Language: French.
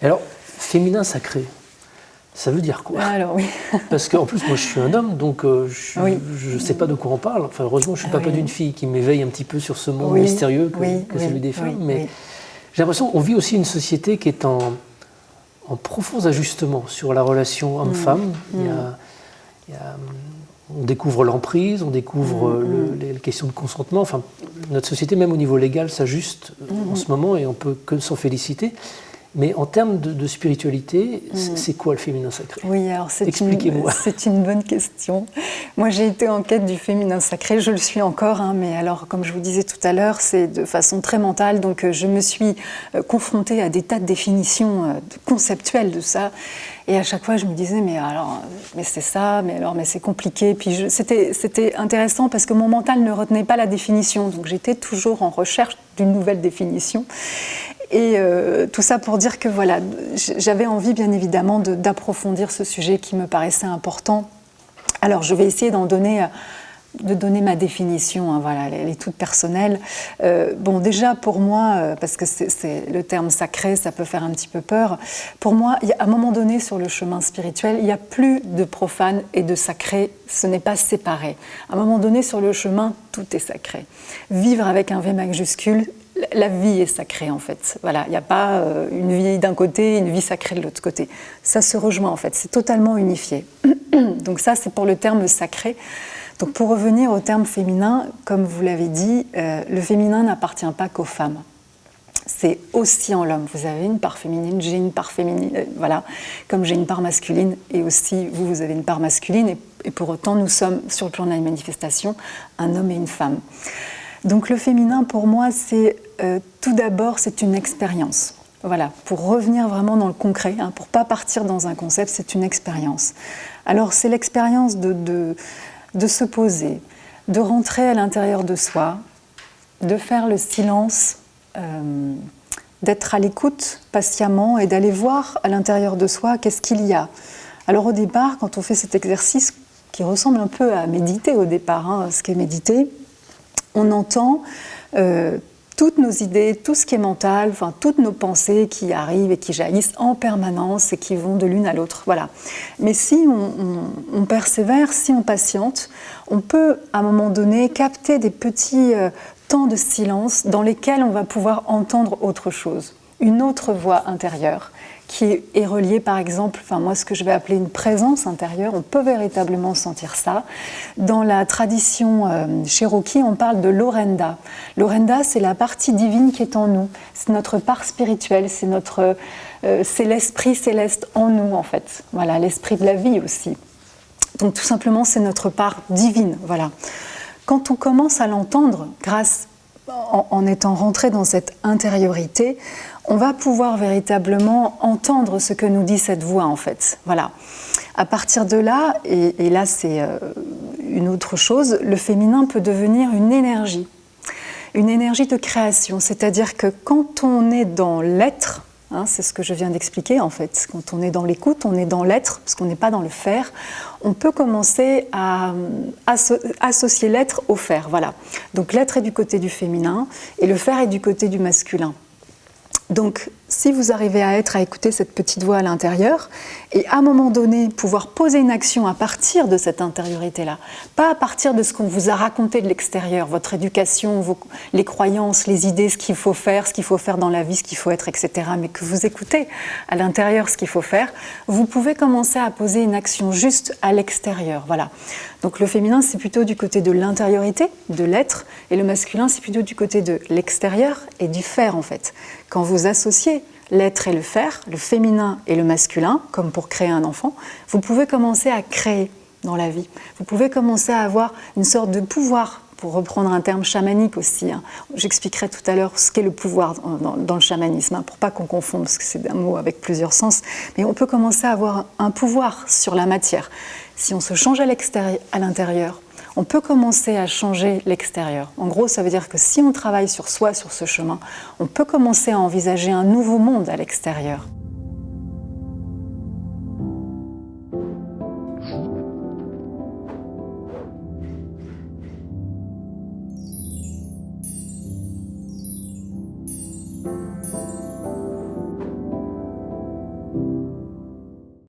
Alors, féminin sacré, ça veut dire quoi? Alors oui. Parce qu'en plus, moi je suis un homme, donc je ne sais pas de quoi on parle. Enfin, heureusement, je ne suis papa d'une fille qui m'éveille un petit peu sur ce monde mystérieux que celui des femmes. Mais j'ai l'impression qu'on vit aussi une société qui est en profonds ajustements sur la relation homme-femme. On découvre l'emprise, on découvre les questions de consentement. Enfin, notre société, même au niveau légal, s'ajuste en ce moment et on ne peut que s'en féliciter. Mais en termes de spiritualité, c'est quoi le féminin sacré? Oui, alors expliquez-moi. C'est une bonne question. Moi, j'ai été en quête du féminin sacré, je le suis encore, mais alors, comme je vous disais tout à l'heure, c'est de façon très mentale. Donc, je me suis confrontée à des tas de définitions conceptuelles de ça. Et à chaque fois, je me disais, mais c'est ça, mais c'est compliqué. Puis c'était intéressant parce que mon mental ne retenait pas la définition. Donc, j'étais toujours en recherche d'une nouvelle définition. Et tout ça pour dire que voilà, j'avais envie bien évidemment d'approfondir ce sujet qui me paraissait important. Alors je vais essayer de donner ma définition, hein, voilà, elle est toute personnelle. Bon, déjà pour moi, parce que c'est le terme sacré, ça peut faire un petit peu peur. Pour moi, à un moment donné sur le chemin spirituel, il n'y a plus de profane et de sacré, ce n'est pas séparé. À un moment donné sur le chemin, tout est sacré. Vivre avec un V majuscule, la vie est sacrée en fait. Voilà, il n'y a pas une vie d'un côté et une vie sacrée de l'autre côté. Ça se rejoint en fait, c'est totalement unifié. Donc ça, c'est pour le terme sacré. Donc pour revenir au terme féminin, comme vous l'avez dit, le féminin n'appartient pas qu'aux femmes. C'est aussi en l'homme. Vous avez une part féminine, j'ai une part féminine, voilà, comme j'ai une part masculine, et aussi vous avez une part masculine, et pour autant nous sommes, sur le plan de la manifestation, un homme et une femme. Donc le féminin, pour moi, c'est tout d'abord, c'est une expérience. Voilà, pour revenir vraiment dans le concret, hein, pour ne pas partir dans un concept, c'est une expérience. Alors c'est l'expérience de se poser, de rentrer à l'intérieur de soi, de faire le silence, d'être à l'écoute patiemment et d'aller voir à l'intérieur de soi qu'est-ce qu'il y a. Alors au départ, quand on fait cet exercice qui ressemble un peu à méditer au départ, hein, ce qu'est méditer, on entend toutes nos idées, tout ce qui est mental, enfin, toutes nos pensées qui arrivent et qui jaillissent en permanence et qui vont de l'une à l'autre. Voilà. Mais si on persévère, si on patiente, on peut à un moment donné capter des petits temps de silence dans lesquels on va pouvoir entendre autre chose, une autre voix intérieure qui est reliée par exemple, enfin moi ce que je vais appeler une présence intérieure, on peut véritablement sentir ça. Dans la tradition Cherokee, on parle de l'Orenda. L'Orenda, c'est la partie divine qui est en nous, c'est notre part spirituelle, c'est l'esprit céleste en nous en fait, voilà, l'esprit de la vie aussi. Donc tout simplement c'est notre part divine, voilà. Quand on commence à l'entendre, en étant rentré dans cette intériorité, on va pouvoir véritablement entendre ce que nous dit cette voix en fait. Voilà. À partir de là, et là c'est une autre chose, le féminin peut devenir une énergie de création. C'est-à-dire que quand on est dans l'être, hein, c'est ce que je viens d'expliquer en fait, quand on est dans l'écoute, on est dans l'être, parce qu'on n'est pas dans le faire, on peut commencer à associer l'être au faire. Voilà. Donc l'être est du côté du féminin et le faire est du côté du masculin. Donc, si vous arrivez à écouter cette petite voix à l'intérieur, et à un moment donné, pouvoir poser une action à partir de cette intériorité-là, pas à partir de ce qu'on vous a raconté de l'extérieur, votre éducation, les croyances, les idées, ce qu'il faut faire dans la vie, ce qu'il faut être, etc., mais que vous écoutez à l'intérieur ce qu'il faut faire, vous pouvez commencer à poser une action juste à l'extérieur. Voilà. Donc le féminin, c'est plutôt du côté de l'intériorité, de l'être, et le masculin, c'est plutôt du côté de l'extérieur et du faire, en fait. Quand vous associez l'être et le faire, le féminin et le masculin, comme pour créer un enfant, vous pouvez commencer à créer dans la vie. Vous pouvez commencer à avoir une sorte de pouvoir, pour reprendre un terme chamanique aussi. Hein. J'expliquerai tout à l'heure ce qu'est le pouvoir dans le chamanisme, hein, pour pas qu'on confonde, parce que c'est un mot avec plusieurs sens. Mais on peut commencer à avoir un pouvoir sur la matière. Si on se change à l'intérieur, on peut commencer à changer l'extérieur. En gros, ça veut dire que si on travaille sur soi, sur ce chemin, on peut commencer à envisager un nouveau monde à l'extérieur.